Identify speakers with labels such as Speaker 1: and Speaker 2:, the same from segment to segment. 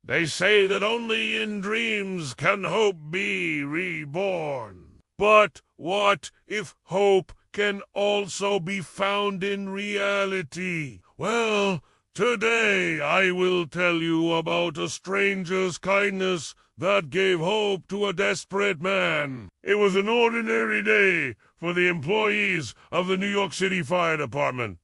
Speaker 1: They say that only in dreams can hope be reborn. But what if hope can also be found in reality? Well, today I will tell you about a stranger's kindness that gave hope to a desperate man. It was an ordinary day for the employees of the New York City Fire Department,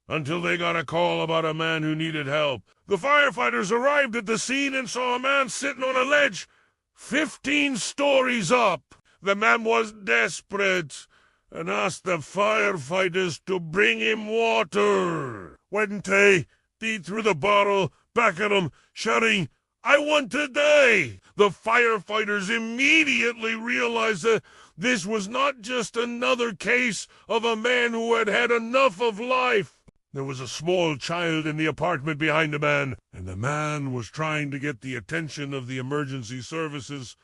Speaker 1: until they got a call about a man who needed help. The firefighters arrived at the scene and saw a man sitting on a ledge 15 stories up. The man was desperate and asked the firefighters to bring him water. When they threw the bottle back at him, shouting, "I want to die!" The firefighters immediately realized that this was not just another case of a man who had had enough of life. There was a small child in the apartment behind the man, and the man was trying to get the attention of the emergency services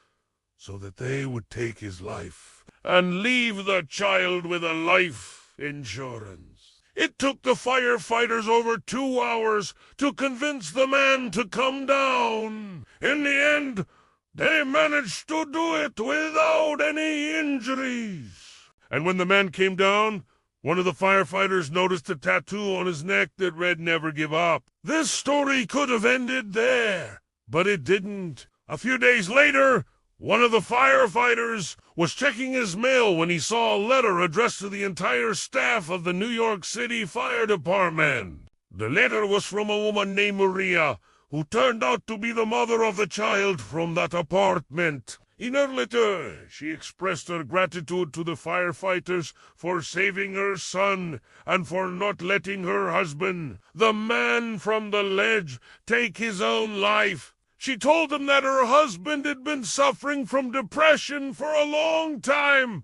Speaker 1: so that they would take his life and leave the child with a life insurance. It took the firefighters over 2 hours to convince the man to come down. In the end, they managed to do it without any injuries. And when the man came down, one of the firefighters noticed a tattoo on his neck that read "Never Give Up." This story could have ended there, but it didn't. A few days later, one of the firefighters was checking his mail when he saw a letter addressed to the entire staff of the New York City Fire Department. The letter was from a woman named Maria, who turned out to be the mother of the child from that apartment. In her letter, she expressed her gratitude to the firefighters for saving her son and for not letting her husband, the man from the ledge, take his own life. She told them that her husband had been suffering from depression for a long time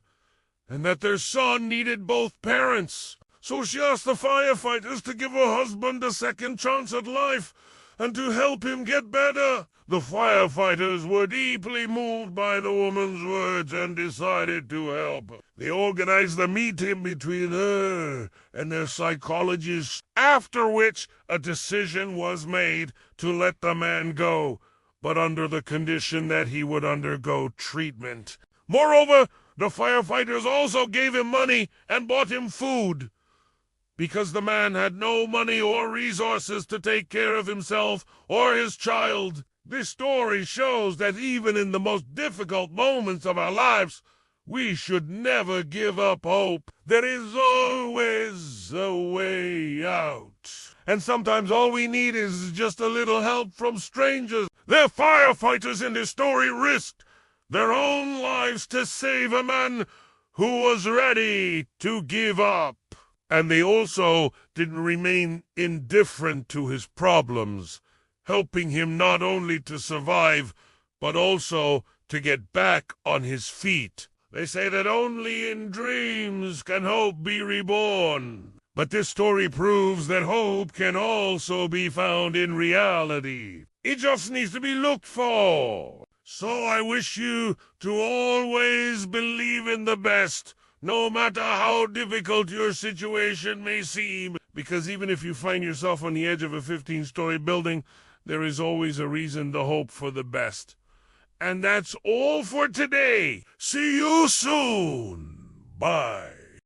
Speaker 1: and that their son needed both parents. So she asked the firefighters to give her husband a second chance at life and to help him get better. The firefighters were deeply moved by the woman's words and decided to help. They organized a meeting between her and their psychologist, after which a decision was made to let the man go, but under the condition that he would undergo treatment. Moreover, the firefighters also gave him money and bought him food, because the man had no money or resources to take care of himself or his child. This story shows that even in the most difficult moments of our lives, we should never give up hope. There is always a way out. And sometimes all we need is just a little help from strangers. The firefighters in this story risked their own lives to save a man who was ready to give up. And they also didn't remain indifferent to his problems, helping him not only to survive, but also to get back on his feet. They say that only in dreams can hope be reborn. But this story proves that hope can also be found in reality. It just needs to be looked for. So I wish you to always believe in the best, no matter how difficult your situation may seem. Because even if you find yourself on the edge of a 15-story building, there is always a reason to hope for the best. And that's all for today. See you soon. Bye.